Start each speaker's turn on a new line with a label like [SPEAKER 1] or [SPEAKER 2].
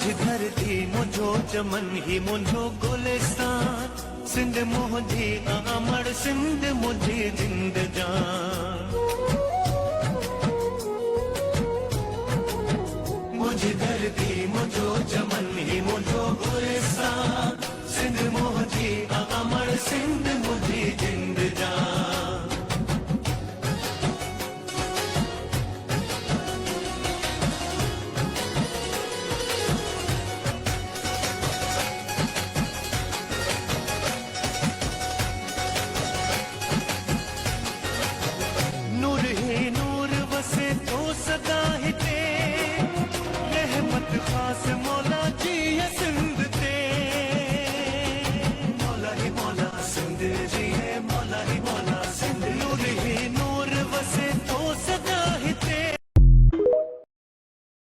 [SPEAKER 1] मुझी धरती मुझो चमन ही मुझो गुलिस्तान सिंध मुझी अमर सिंध मुझी जिंद जान मुझी धरती मुझो चमन ही मुझो गुलिस्तान सिंध मुझी अमर सिंध मुझी जिंद जान नूर ही नूर वसे तो सदा ही ते रहमत खास